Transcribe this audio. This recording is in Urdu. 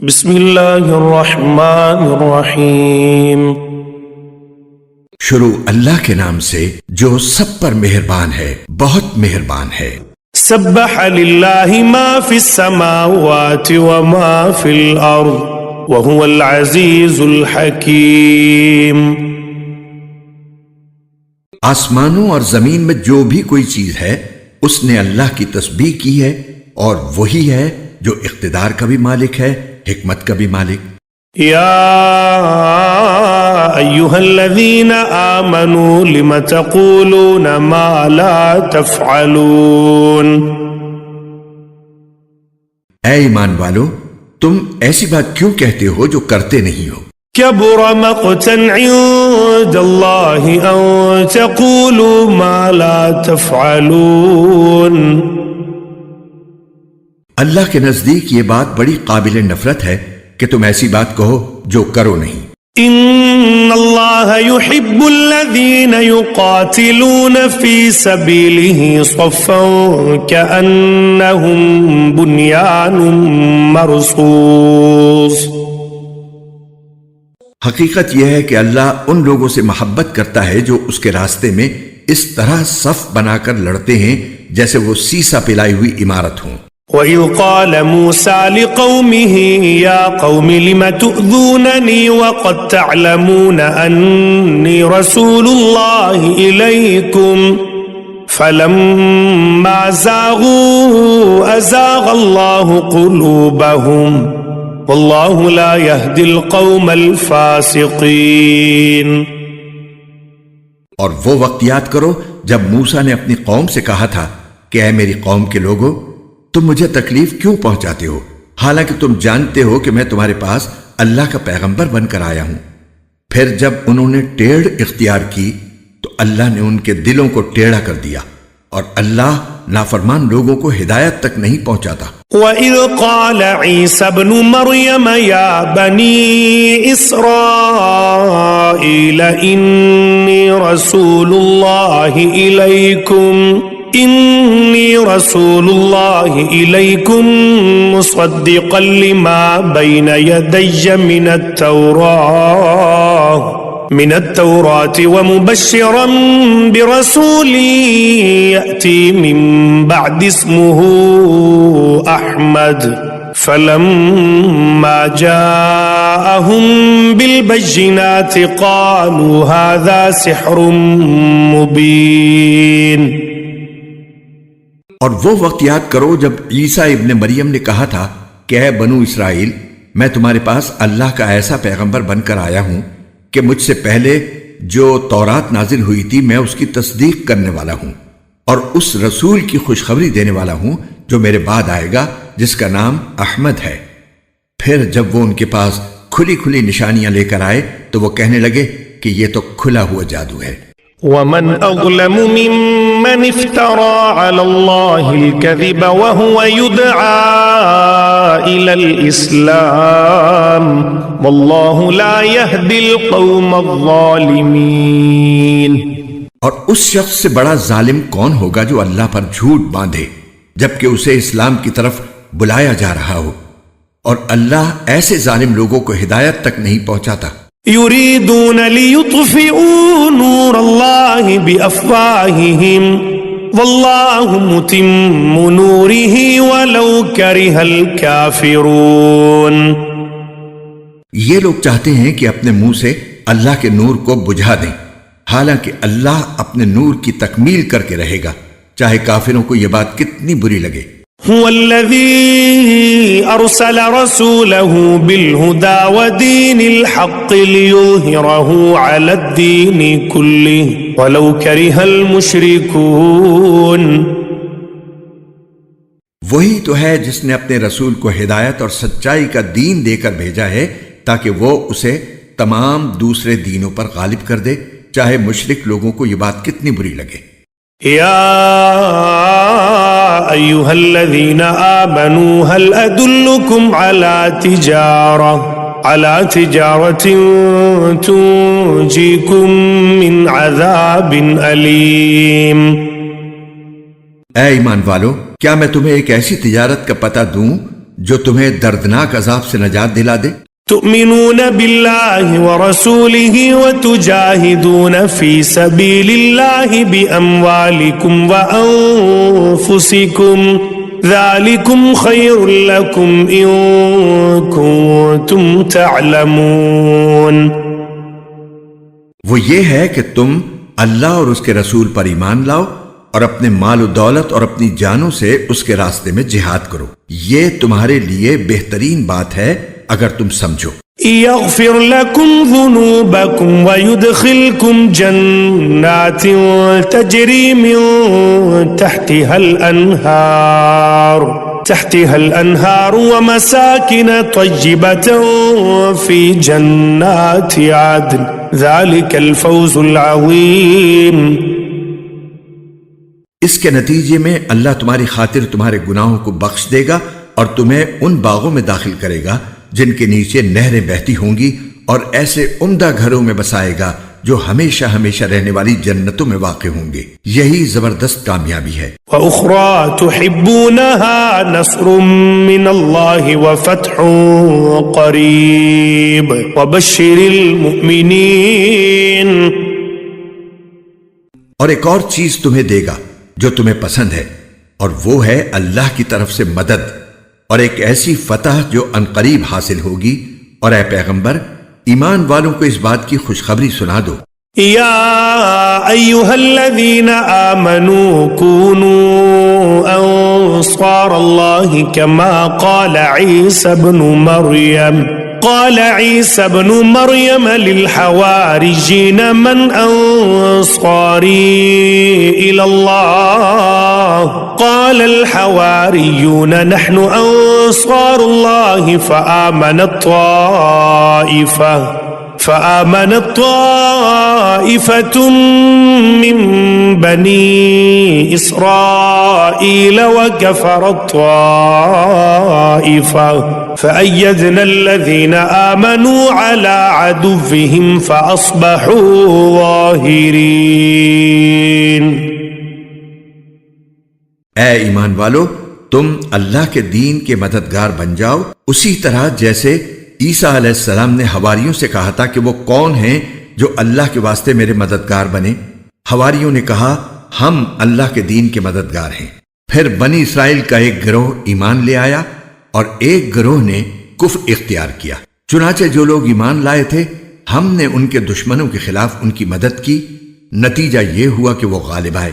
بسم اللہ الرحمن الرحیم۔ شروع اللہ کے نام سے جو سب پر مہربان ہے، بہت مہربان ہے۔ سبح للہ ما فی السماوات وما فی الارض وهو العزیز الحکیم۔ آسمانوں اور زمین میں جو بھی کوئی چیز ہے اس نے اللہ کی تسبیح کی ہے، اور وہی ہے جو اقتدار کا بھی مالک ہے، حکمت کا بھی مالک۔ یا ایھا الذین آمنوا لم تقولون ما لا تفعلون۔ اے ایمان والو، تم ایسی بات کیوں کہتے ہو جو کرتے نہیں ہو؟ کبر مقتا عند اللہ ان تقولوا ما لا تفعلون۔ اللہ کے نزدیک یہ بات بڑی قابل نفرت ہے کہ تم ایسی بات کہو جو کرو نہیں۔ ان اللہ يحب الذین یقاتلون فی سبیلہ صفا کأنہم بنیان مرصوص۔ حقیقت یہ ہے کہ اللہ ان لوگوں سے محبت کرتا ہے جو اس کے راستے میں اس طرح صف بنا کر لڑتے ہیں جیسے وہ سیسا پلائی ہوئی عمارت ہوں۔ وَإِذْ قَالَ مُوسَى لِقَوْمِهِ يَا قَوْمِ لِمَ تُؤْذُونَنِي وَقَدْ تَعْلَمُونَ أَنِّي رَسُولُ اللَّهِ إِلَيْكُمْ فَلَمَّا زَاغُوا أَزَاغَ اللَّهُ قُلُوبَهُمْ وَاللَّهُ لَا يَهْدِي الْقَوْمَ الْفَاسِقِينَ۔ اور وہ وقت یاد کرو جب موسیٰ نے اپنی قوم سے کہا تھا کہ اے میری قوم کے لوگو، تم مجھے تکلیف کیوں پہنچاتے ہو، حالانکہ تم جانتے ہو کہ میں تمہارے پاس اللہ کا پیغمبر بن کر آیا ہوں۔ پھر جب انہوں نے ٹیڑھ اختیار کی تو اللہ نے ان کے دلوں کو ٹیڑھا کر دیا، اور اللہ نافرمان لوگوں کو ہدایت تک نہیں پہنچاتا۔ وَإِذْ قَالَ عِيسَى ابْنُ مَرْيَمَ يَا بَنِي إِسْرَائِيلَ إِنِّي رَسُولُ اللَّهِ إِلَيْكُمْ مُصَدِّقًا لِمَا بَيْنَ يَدَيَّ من التوراة ومبشرا برسول يأتي من بعد اسمه أحمد فلما جاءهم بالبينات قالوا هذا سحر مبين۔ اور وہ وقت یاد کرو جب عیسیٰ ابن مریم نے کہا تھا کہ اے بنو اسرائیل، میں تمہارے پاس اللہ کا ایسا پیغمبر بن کر آیا ہوں کہ مجھ سے پہلے جو تورات نازل ہوئی تھی میں اس کی تصدیق کرنے والا ہوں، اور اس رسول کی خوشخبری دینے والا ہوں جو میرے بعد آئے گا جس کا نام احمد ہے۔ پھر جب وہ ان کے پاس کھلی کھلی نشانیاں لے کر آئے تو وہ کہنے لگے کہ یہ تو کھلا ہوا جادو ہے۔ ومن اظلم ممن افترى على الله الكذب وهو يدعى الى الاسلام والله لا يهدي القوم الظالمين۔ اور اس شخص سے بڑا ظالم کون ہوگا جو اللہ پر جھوٹ باندھے جبکہ اسے اسلام کی طرف بلایا جا رہا ہو، اور اللہ ایسے ظالم لوگوں کو ہدایت تک نہیں پہنچاتا۔ يريدون ليطفئوا نور الله بأفواههم والله متم نوره ولو كره الكافرون۔ یہ لوگ چاہتے ہیں کہ اپنے منہ سے اللہ کے نور کو بجھا دیں، حالانکہ اللہ اپنے نور کی تکمیل کر کے رہے گا، چاہے کافروں کو یہ بات کتنی بری لگے۔ هو الذي أرسل رسوله بالهدى ودين الحق ليظهره على الدين كله ولو كره المشركون۔ وہی تو ہے جس نے اپنے رسول کو ہدایت اور سچائی کا دین دے کر بھیجا ہے تاکہ وہ اسے تمام دوسرے دینوں پر غالب کر دے، چاہے مشرک لوگوں کو یہ بات کتنی بری لگے۔ یا ایھا الذین آمنوا هل ادلکم علی تجارۃ تنجیکم من عذاب علیم۔ اے ایمان والو، کیا میں تمہیں ایک ایسی تجارت کا پتہ دوں جو تمہیں دردناک عذاب سے نجات دلا دے؟ تؤمنون بالله ورسوله وتجاهدون في سبيل الله بأموالكم وأنفسكم ذلكم خير لكم إن كنتم تعلمون۔ وہ یہ ہے کہ تم اللہ اور اس کے رسول پر ایمان لاؤ اور اپنے مال و دولت اور اپنی جانوں سے اس کے راستے میں جہاد کرو، یہ تمہارے لیے بہترین بات ہے اگر تم سمجھو۔ يغفر لكم ذنوبكم ويدخلكم جنات تجري من تحتها الأنهار ومساكن طيبة في جنات عدن ذلك الفوز العظيم۔ اس کے نتیجے میں اللہ تمہاری خاطر تمہارے گناہوں کو بخش دے گا اور تمہیں ان باغوں میں داخل کرے گا جن کے نیچے نہریں بہتی ہوں گی، اور ایسے عمدہ گھروں میں بسائے گا جو ہمیشہ ہمیشہ رہنے والی جنتوں میں واقع ہوں گے۔ یہی زبردست کامیابی ہے۔ وَأُخْرَى تُحِبُّونَهَا نَصْرٌ مِّنَ اللَّهِ وَفَتْحٌ قَرِيبٌ وَبَشِّرِ الْمُؤْمِنِينَ۔ اور ایک اور چیز تمہیں دے گا جو تمہیں پسند ہے، اور وہ ہے اللہ کی طرف سے مدد اور ایک ایسی فتح جو عنقریب حاصل ہوگی، اور اے پیغمبر ایمان والوں کو اس بات کی خوشخبری سنا دو۔ یا ایھا الذین آمنوا کونوا انصار اللہ کما قال عیسی ابن مریم للحواریین من انصاری الی اللہ قال الحواریون نحن انصار اللہ فآمنت طائفة من بني إسرائيل وكفرت طائفة فأيدنا الذين آمنوا على عدوهم فأصبحوا ظاهرين۔ اے ایمان والو، تم اللہ کے دین کے مددگار بن جاؤ، اسی طرح جیسے عیسیٰ علیہ السلام نے حواریوں سے کہا تھا کہ وہ کون ہیں جو اللہ کے واسطے میرے مددگار بنے۔ حواریوں نے کہا ہم اللہ کے دین کے مددگار ہیں۔ پھر بنی اسرائیل کا ایک گروہ ایمان لے آیا اور ایک گروہ نے کفر اختیار کیا، چنانچہ جو لوگ ایمان لائے تھے ہم نے ان کے دشمنوں کے خلاف ان کی مدد کی، نتیجہ یہ ہوا کہ وہ غالب آئے۔